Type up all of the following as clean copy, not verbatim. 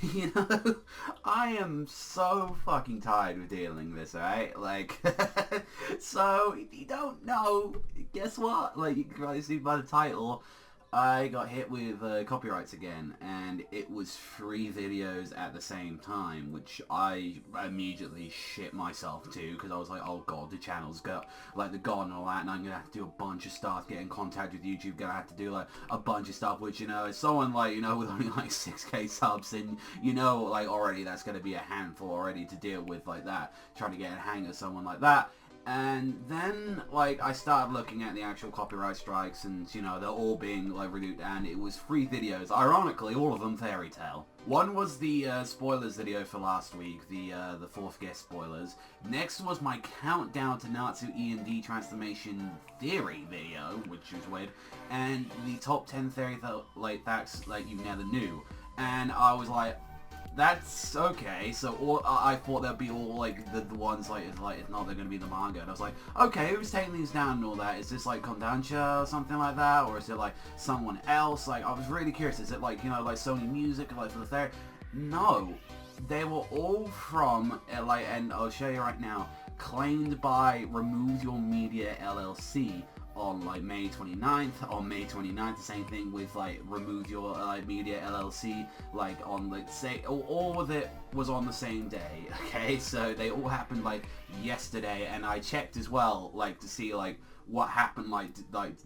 you know, I am so fucking tired of dealing with this, right? Like, so, if you don't know, guess what? Like, you can probably see by the title, I got hit with copyrights again, and it was 3 videos at the same time, which I immediately shit myself to, because I was like, oh god, the channel's got, like, the god and all that, and I'm gonna have to do a bunch of stuff, get in contact with YouTube, gonna have to do, like, a bunch of stuff, which, you know, as someone, like, you know, with only, like, 6k subs, and, you know, like, already that's gonna be a handful already to deal with, like that, trying to get a hang of someone like that. And then, like, I started looking at the actual copyright strikes, and, you know, they're all being, like, renewed, and it was 3 videos. Ironically, all of them Fairy Tail. One was the spoilers video for last week, the 4th guest spoilers. Next was my countdown to Natsu E&D transformation theory video, which was weird. And the top 10 theory facts, like, you never knew. And I was like, that's okay. So I thought there'd be all like the ones like if not they're gonna be the manga, and I was like, okay, who's taking these down and all that? Is this like Kodansha or something like that, or is it like someone else? Like, I was really curious. Is it like, you know, like Sony Music, like for the third? No, they were all from like, and I'll show you right now, claimed by Remove Your Media LLC. On like May 29th, on May 29th, the same thing with like Remove Your Media LLC, like on, like, say, all of it was on the same day, okay? So they all happened like yesterday, and I checked as well, like, to see like what happened, like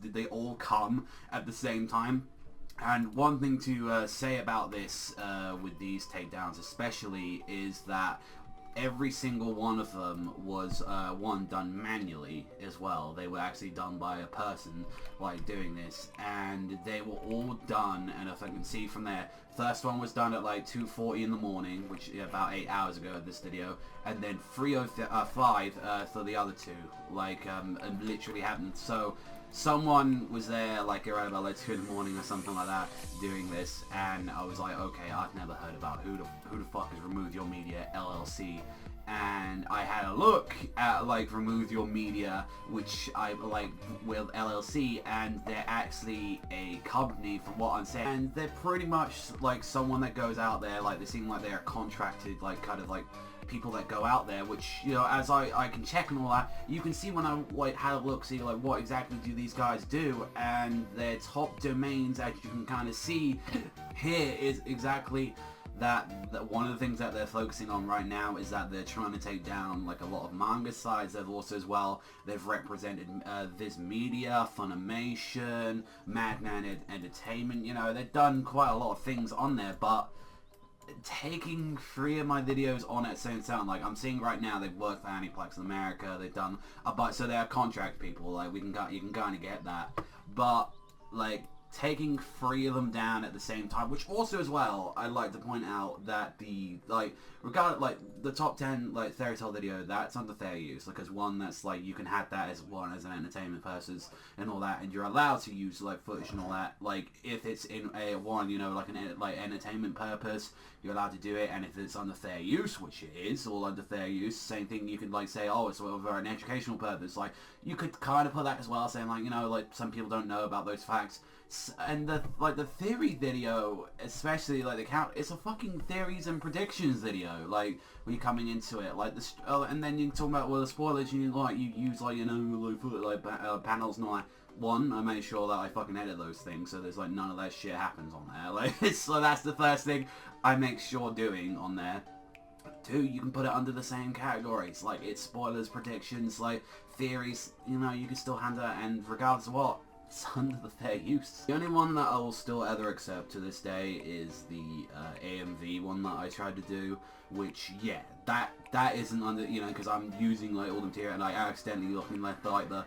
did they all come at the same time? And one thing to say about this with these takedowns especially is that every single one of them was one done manually as well. They were actually done by a person like doing this, and they were all done, and if I can see from there, first one was done at like 2:40 in the morning, which is about 8 hours ago of this video, and then 3:05 for the other 2, like it literally happened. So someone was there like around about like 2 in the morning or something like that doing this, and I was like, okay, I've never heard about who the fuck has Remove Your Media LLC. And I had a look at like Remove Your Media, which I like with LLC, and they're actually a company from what I'm saying, and they're pretty much like someone that goes out there, like they seem like they're contracted, like kind of like people that go out there, which, you know, as I can check and all that, you can see when I like had a look, see like what exactly do these guys do, and their top domains, as you can kind of see here, is exactly that one of the things that they're focusing on right now is that they're trying to take down like a lot of manga sites. They've also as well, they've represented Viz Media, Funimation, Madman Entertainment, you know, they've done quite a lot of things on there, but taking 3 of my videos on at the same time, like I'm seeing right now, they've worked for Aniplex in America, they've done a bunch, so they're contract people, like you can kind of get that, but like taking 3 of them down at the same time, which also as well, I'd like to point out that the, like, regardless, like, the top 10, like, Fairy Tail video, that's under fair use, because one, that's, like, you can have that as one, as an entertainment purpose, and all that, and you're allowed to use, like, footage and all that, like, if it's in a one, you know, like, an, like, entertainment purpose, you're allowed to do it, and if it's under fair use, which it is, all under fair use, same thing, you could, like, say, oh, it's for an educational purpose, like, you could kind of put that as well, saying, like, you know, like, some people don't know about those facts. And the theory video, especially like the count, it's a fucking theories and predictions video. Like when you're coming into it, like this, and then you can talk about the spoilers. You use like, you know, like panels and all that. One, I made sure that I fucking edit those things, so there's like none of that shit happens on there. Like so that's the first thing I make sure doing on there. 2, you can put it under the same categories, like it's spoilers, predictions, like theories. You know, you can still handle it, and regardless of what, it's under the fair use. The only one that I will still ever accept to this day is the AMV one that I tried to do, which, yeah, that isn't under, you know, because I'm using like all the material, and I accidentally looking at the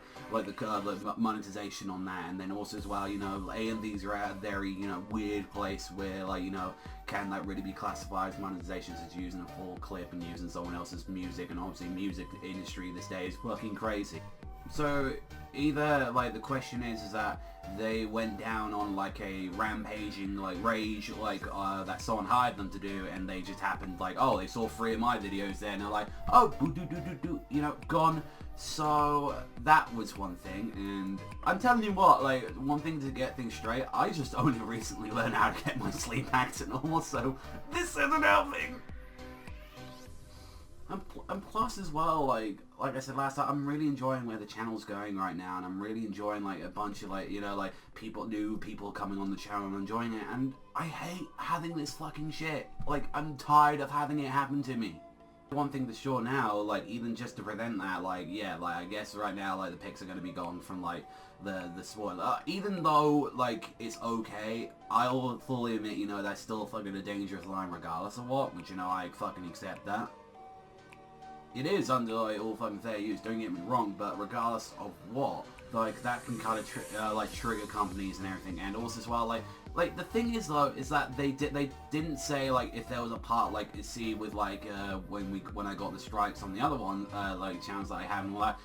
monetization on that, and then also as well, you know, AMVs are at a very, you know, weird place where, like, you know, can that really be classified as monetization, as using a full clip and using someone else's music, and obviously music industry this day is fucking crazy. So either, like, the question is that they went down on like a rampaging like rage, like that someone hired them to do, and they just happened like, oh, they saw 3 of my videos there, and they're like, oh, boo doo doo doo doo, you know, gone. So that was one thing, and I'm telling you what, like, one thing to get things straight, I just only recently learned how to get my sleep back to normal, so this isn't helping. And plus as well, like I said last time, I'm really enjoying where the channel's going right now, and I'm really enjoying, like, a bunch of, like, you know, like, new people coming on the channel and enjoying it, and I hate having this fucking shit. Like, I'm tired of having it happen to me. One thing that's sure now, like, even just to prevent that, like, yeah, like, I guess right now, like, the pics are going to be gone from, like, the spoiler. Even though, like, it's okay, I'll fully admit, you know, that's still fucking a dangerous line regardless of what, which, you know, I fucking accept that. It is under, like, all fucking fair use, don't get me wrong, but regardless of what, like, that can kind of, trigger companies and everything, and also as well, like, the thing is, though, is that they didn't say, like, if there was a part, like, see, with, like, when I got the strikes on the other one, like, channels that I have and all that,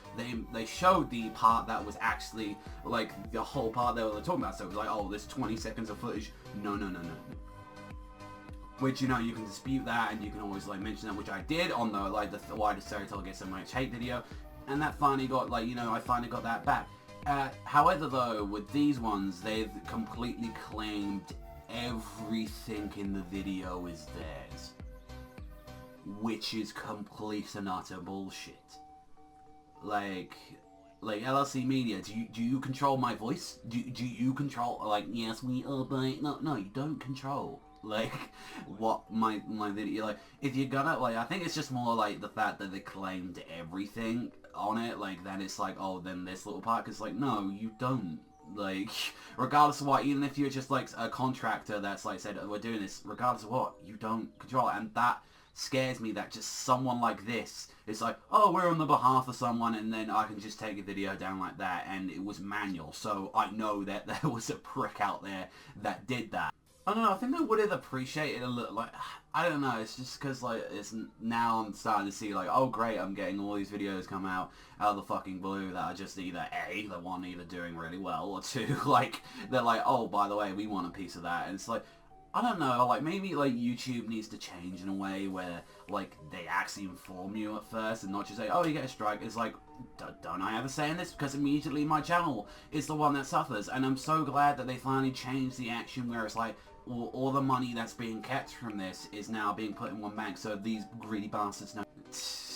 they showed the part that was actually, like, the whole part they were talking about, so it was like, oh, there's 20 seconds of footage, no. Which, you know, you can dispute that, and you can always, like, mention that, which I did on the, like, the Why Does Fairy Tail Get So Much Hate video, and that finally got, like, you know, I finally got that back. However, though, with these ones, they've completely claimed everything in the video is theirs. Which is complete and utter bullshit. Like LLC Media, do you control my voice? Do you control, like, yes, we are, but no, you don't control. Like, what my video, like, if you're gonna, like, I think it's just more, like, the fact that they claimed everything on it, like, then it's like, oh, then this little part, because, like, no, you don't, like, regardless of what, even if you're just, like, a contractor that's, like, said, we're doing this, regardless of what, you don't control it, and that scares me, that just someone like this, it's like, oh, we're on the behalf of someone, and then I can just take a video down like that, and it was manual, so I know that there was a prick out there that did that. I don't know, I think I would have appreciated a little, like, I don't know, it's just because, like, it's now I'm starting to see, like, oh great, I'm getting all these videos come out of the fucking blue that are just either A, the one either doing really well, or two, like, they're like, oh, by the way, we want a piece of that, and it's like, I don't know, like, maybe, like, YouTube needs to change in a way where, like, they actually inform you at first, and not just say, oh, you get a strike. It's like, don't I have a say in this? Because immediately my channel is the one that suffers, and I'm so glad that they finally changed the action where it's like, all the money that's being kept from this is now being put in one bank, so these greedy bastards know.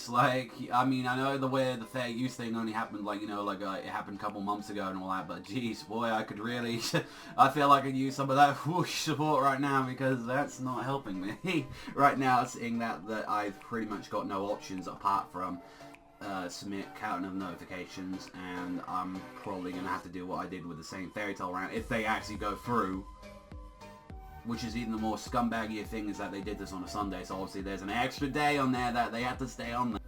Like, I mean, I know the way the fair use thing only happened, like, you know, like, it happened a couple months ago and all that, but geez, boy, I could really, I feel like I could use some of that whoosh support right now, because that's not helping me right now, seeing that I've pretty much got no options apart from submit counting of notifications, and I'm probably going to have to do what I did with the same Fairy Tail round, if they actually go through. Which is even the more scumbaggier thing is that they did this on a Sunday, so obviously there's an extra day on there that they had to stay on there.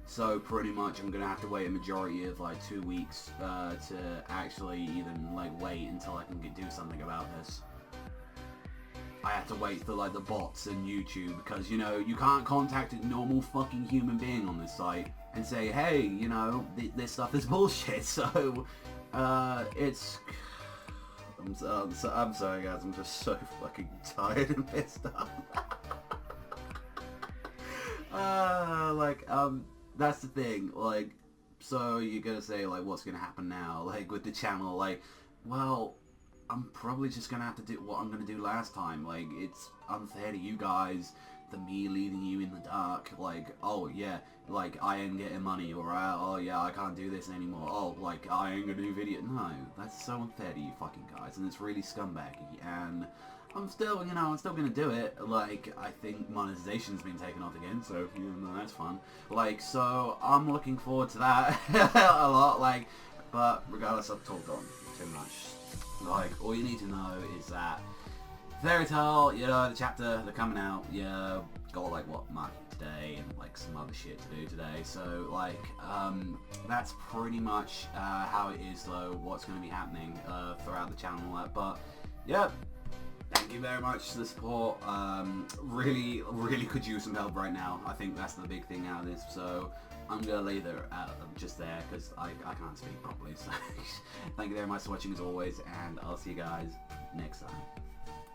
So pretty much I'm going to have to wait a majority of, like, 2 weeks to actually even, like, wait until I can do something about this. I have to wait for, like, the bots and YouTube, because, you know, you can't contact a normal fucking human being on this site and say, hey, you know, this stuff is bullshit, so, it's... I'm sorry guys, I'm just so fucking tired and pissed off. That's the thing, like, so you're gonna say, like, what's gonna happen now, like, with the channel, like, well, I'm probably just gonna have to do what I'm gonna do last time, like, it's unfair to you guys, the me leaving you in the dark, like, oh yeah, like, I ain't getting money, or, oh yeah, I can't do this anymore, oh, like, I ain't gonna do video, no, that's so unfair to you fucking guys, and it's really scumbaggy, and I'm still, you know, I'm still gonna do it, like, I think monetization's been taken off again, so, you know, that's fun, like, so, I'm looking forward to that a lot, like, but regardless, I've talked on too much, like, all you need to know is that Fairy Tail, you know, the chapter, they're coming out, yeah, got, like, what, market today, and, like, some other shit to do today, so, like, that's pretty much, how it is, though, what's going to be happening, throughout the channel and all that, but, yeah, thank you very much for the support, really could use some help right now, I think that's the big thing out of this, so, I'm going to leave it just there, because I can't speak properly, so, thank you very much for watching as always, and I'll see you guys next time.